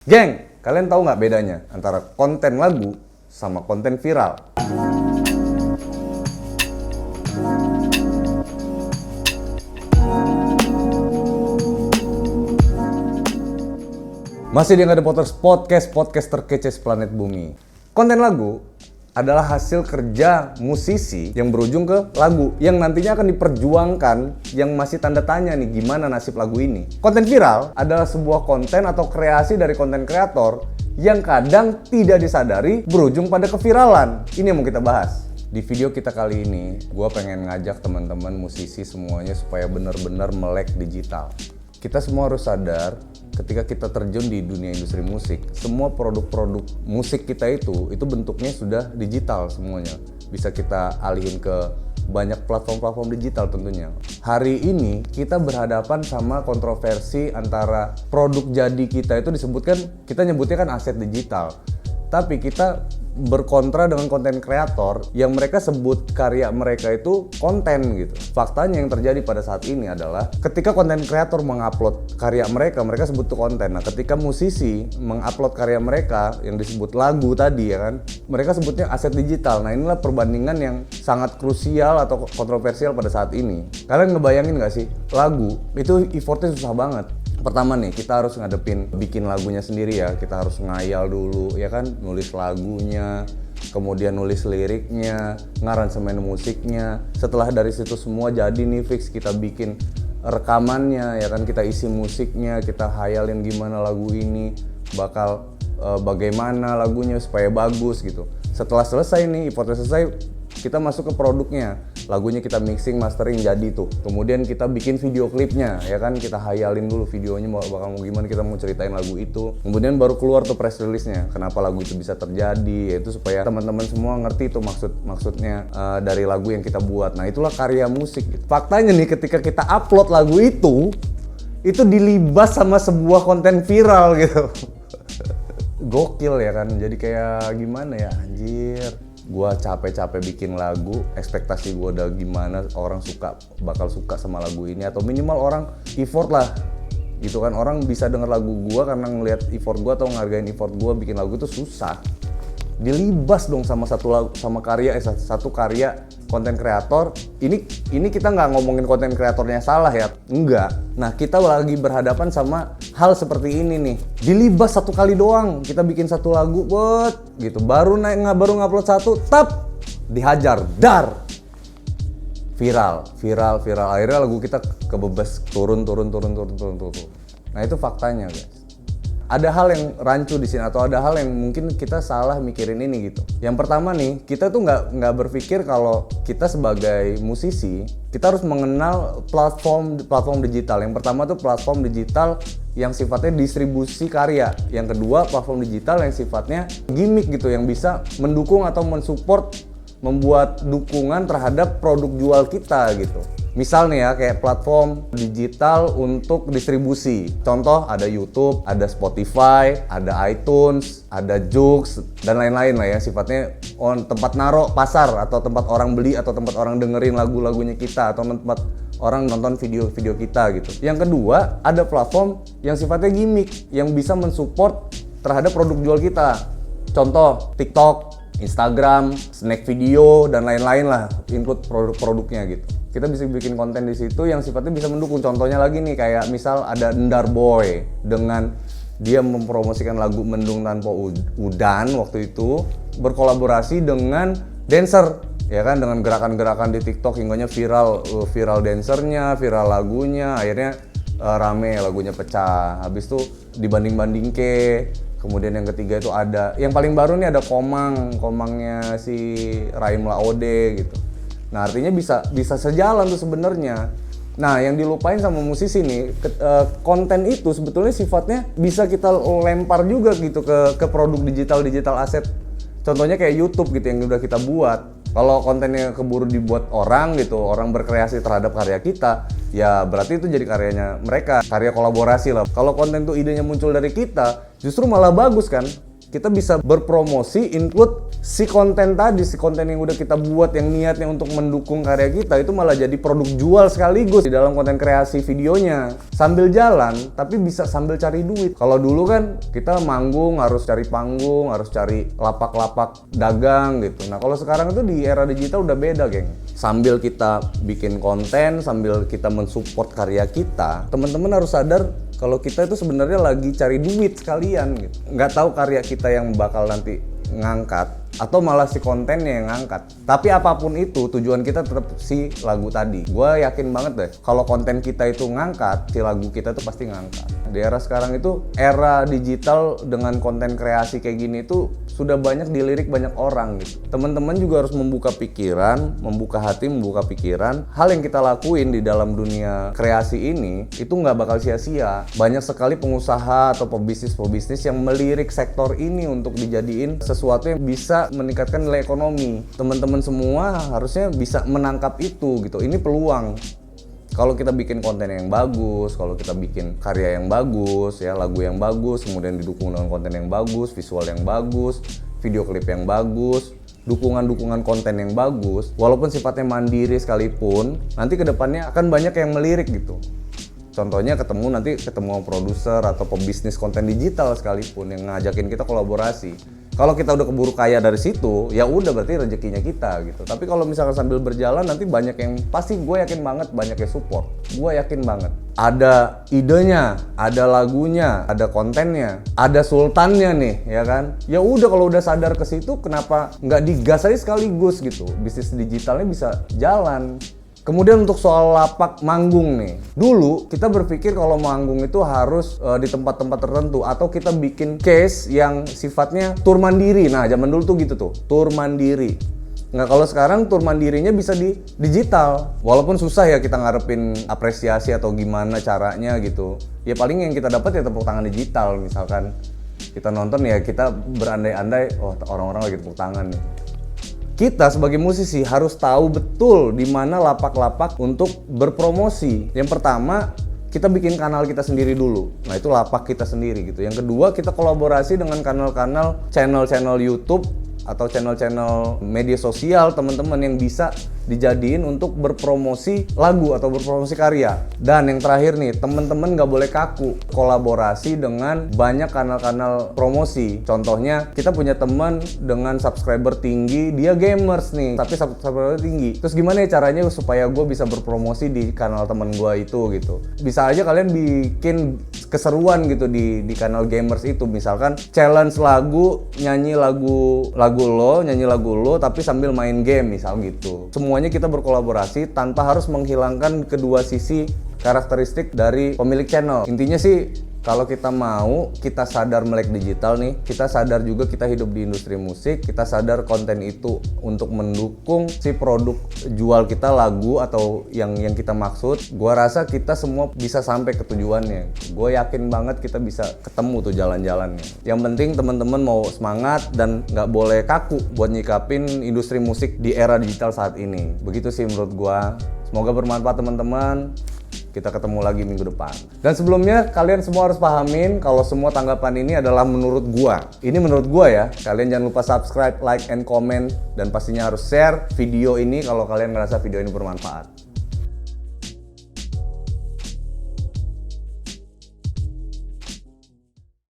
Geng, kalian tahu nggak bedanya antara konten lagu sama konten viral? Masih di Nggak Ada Potters podcast terkece seplanet bumi. Konten lagu adalah hasil kerja musisi yang berujung ke lagu yang nantinya akan diperjuangkan, yang masih tanda tanya nih gimana nasib lagu ini. Konten viral adalah sebuah konten atau kreasi dari konten kreator yang kadang tidak disadari berujung pada keviralan. Ini yang mau kita bahas. Di video kita kali ini, gue pengen ngajak teman-teman musisi semuanya supaya benar-benar melek digital. Kita semua harus sadar ketika kita terjun di dunia industri musik, semua produk-produk musik kita itu bentuknya sudah digital semuanya. Bisa kita alihin ke banyak platform-platform digital tentunya. Hari ini kita berhadapan sama kontroversi antara produk jadi kita itu disebutkan, kita nyebutnya kan aset digital. Tapi kita berkontra dengan konten kreator yang mereka sebut karya mereka itu konten gitu. Faktanya yang terjadi pada saat ini adalah ketika konten kreator mengupload karya mereka, mereka sebut itu konten. Nah, ketika musisi mengupload karya mereka yang disebut lagu tadi ya kan, mereka sebutnya aset digital. Nah, inilah perbandingan yang sangat krusial atau kontroversial pada saat ini. Kalian ngebayangin nggak sih, lagu itu effortnya susah banget. Pertama nih, kita harus ngadepin bikin lagunya sendiri ya. Kita harus ngayal dulu ya kan, nulis lagunya, kemudian nulis liriknya, ngaransemen musiknya. Setelah dari situ semua jadi nih fix, kita bikin rekamannya ya kan, kita isi musiknya, kita hayalin gimana lagu ini bakal bagaimana lagunya supaya bagus gitu. Setelah selesai nih, effortnya selesai, kita masuk ke produknya, lagunya kita mixing, mastering jadi tuh. Kemudian kita bikin video klipnya, ya kan, kita hayalin dulu videonya bakal mau gimana, kita mau ceritain lagu itu. Kemudian baru keluar tuh press release-nya, kenapa lagu itu bisa terjadi, yaitu supaya teman-teman semua ngerti tuh maksudnya dari lagu yang kita buat. Nah, itulah karya musik. Faktanya nih, ketika kita upload lagu itu dilibas sama sebuah konten viral gitu. Gokil ya kan, jadi kayak gimana ya, anjir. Gua capek-capek bikin lagu, ekspektasi gua udah gimana, orang bakal suka sama lagu ini, atau minimal orang effort lah gitu kan. Orang bisa denger lagu gua karena ngelihat effort gua atau ngargain effort gua bikin lagu itu susah. Dilibas dong sama satu karya konten kreator. Ini kita nggak ngomongin konten kreatornya salah ya, enggak. Nah, kita lagi berhadapan sama hal seperti ini nih. Dilibas satu kali doang, kita bikin satu lagu buat gitu, baru ngupload satu, tap, dihajar, dar, viral. Akhirnya lagu kita kebebas turun. Nah, itu faktanya guys. Ada hal yang rancu di sini, atau ada hal yang mungkin kita salah mikirin ini gitu. Yang pertama nih, kita tuh nggak berpikir kalau kita sebagai musisi kita harus mengenal platform digital. Yang pertama tuh platform digital yang sifatnya distribusi karya. Yang kedua platform digital yang sifatnya gimmick gitu, yang bisa mendukung atau mensupport, membuat dukungan terhadap produk jual kita gitu. Misal nih ya, kayak platform digital untuk distribusi. Contoh, ada YouTube, ada Spotify, ada iTunes, ada Joox, dan lain-lain lah ya. Sifatnya tempat naruh pasar, atau tempat orang beli, atau tempat orang dengerin lagu-lagunya kita, atau tempat orang nonton video-video kita gitu. Yang kedua, ada platform yang sifatnya gimmick, yang bisa mensupport terhadap produk jual kita. Contoh, TikTok, Instagram, snack video, dan lain-lain lah, include produk-produknya gitu. Kita bisa bikin konten di situ yang sifatnya bisa mendukung. Contohnya lagi nih, kayak misal ada Ndar Boy dengan dia mempromosikan lagu Mendung Tanpa Udan waktu itu, berkolaborasi dengan dancer ya kan, dengan gerakan-gerakan di TikTok hingganya viral dancernya, viral lagunya, akhirnya rame, lagunya pecah. Habis itu dibanding-banding ke. Kemudian yang ketiga itu ada, yang paling baru nih ada Komangnya si Raim Laode gitu. Nah, artinya bisa sejalan tuh sebenarnya. Nah, yang dilupain sama musisi nih, konten itu sebetulnya sifatnya bisa kita lempar juga gitu ke produk digital aset. Contohnya kayak YouTube gitu yang udah kita buat. Kalau kontennya keburu dibuat orang gitu, orang berkreasi terhadap karya kita, ya berarti itu jadi karyanya mereka, karya kolaborasi lah. Kalau konten tuh idenya muncul dari kita, justru malah bagus kan. kita bisa berpromosi include si konten tadi, si konten yang udah kita buat yang niatnya untuk mendukung karya kita itu malah jadi produk jual sekaligus di dalam konten kreasi videonya. Sambil jalan tapi bisa sambil cari duit. Kalau dulu kan kita manggung harus cari panggung, harus cari lapak-lapak dagang gitu. Nah kalau sekarang itu di era digital udah beda, geng. Sambil kita bikin konten, sambil kita mensupport karya kita, teman-teman harus sadar kalau kita itu sebenarnya lagi cari duit sekalian gitu. Nggak tahu karya kita yang bakal nanti ngangkat atau malah si kontennya yang ngangkat. Tapi apapun itu tujuan kita tetap si lagu tadi. Gue yakin banget deh kalau konten kita itu ngangkat, si lagu kita itu pasti ngangkat. Di era sekarang itu era digital dengan konten kreasi kayak gini itu sudah banyak dilirik banyak orang gitu. Teman-teman juga harus membuka pikiran, membuka hati, membuka pikiran. Hal yang kita lakuin di dalam dunia kreasi ini itu nggak bakal sia-sia. Banyak sekali pengusaha atau pebisnis yang melirik sektor ini untuk dijadiin sesuatu yang bisa meningkatkan nilai ekonomi. Teman-teman semua harusnya bisa menangkap itu gitu. Ini peluang. Kalau kita bikin konten yang bagus, kalau kita bikin karya yang bagus, ya lagu yang bagus, kemudian didukung dengan konten yang bagus, visual yang bagus, video klip yang bagus, dukungan-dukungan konten yang bagus, walaupun sifatnya mandiri sekalipun, nanti kedepannya akan banyak yang melirik gitu. Contohnya ketemu produser atau pebisnis konten digital sekalipun yang ngajakin kita kolaborasi. Kalau kita udah keburu kaya dari situ, ya udah berarti rezekinya kita gitu. Tapi kalau misalkan sambil berjalan nanti banyak yang pasti gue yakin banget banyak yang support. Gue yakin banget. Ada idenya, ada lagunya, ada kontennya, ada sultannya nih, ya kan? Ya udah kalau udah sadar ke situ, kenapa nggak digas aja sekaligus gitu? Bisnis digitalnya bisa jalan. Kemudian untuk soal lapak manggung nih, dulu kita berpikir kalau manggung itu harus di tempat-tempat tertentu atau kita bikin case yang sifatnya tur mandiri. Nah zaman dulu tuh gitu tuh, tur mandiri. Nggak, kalau sekarang tur mandirinya bisa di digital. Walaupun susah ya kita ngarepin apresiasi atau gimana caranya gitu. Ya paling yang kita dapat ya tepuk tangan digital. Misalkan kita nonton ya kita berandai-andai, oh orang-orang lagi tepuk tangan nih. Kita sebagai musisi harus tahu betul di mana lapak-lapak untuk berpromosi. Yang pertama, kita bikin kanal kita sendiri dulu. Nah, itu lapak kita sendiri gitu. Yang kedua, kita kolaborasi dengan kanal-kanal, channel-channel YouTube atau channel-channel media sosial teman-teman yang bisa dijadiin untuk berpromosi lagu atau berpromosi karya. Dan yang terakhir nih, teman-teman nggak boleh kaku kolaborasi dengan banyak kanal-kanal promosi. Contohnya kita punya teman dengan subscriber tinggi, dia gamers nih tapi subscriber tinggi. Terus gimana ya caranya supaya gue bisa berpromosi di kanal teman gue itu gitu. Bisa aja kalian bikin keseruan gitu di kanal gamers itu. Misalkan challenge lagu, nyanyi lagu lo tapi sambil main game misal gitu. Semuanya kita berkolaborasi tanpa harus menghilangkan kedua sisi karakteristik dari pemilik channel. Intinya sih kalau kita mau, kita sadar melek digital nih, kita sadar juga kita hidup di industri musik, kita sadar konten itu untuk mendukung si produk jual kita, lagu atau yang kita maksud. Gua rasa kita semua bisa sampai ke tujuannya. Gue yakin banget kita bisa ketemu tuh jalan-jalannya. Yang penting teman-teman mau semangat dan nggak boleh kaku buat nyikapin industri musik di era digital saat ini. Begitu sih menurut gua. Semoga bermanfaat teman-teman. Kita ketemu lagi minggu depan. Dan sebelumnya kalian semua harus pahamin kalau semua tanggapan ini adalah menurut gua. Ini menurut gua ya. Kalian jangan lupa subscribe, like, and comment. Dan pastinya harus share video ini kalau kalian ngerasa video ini bermanfaat.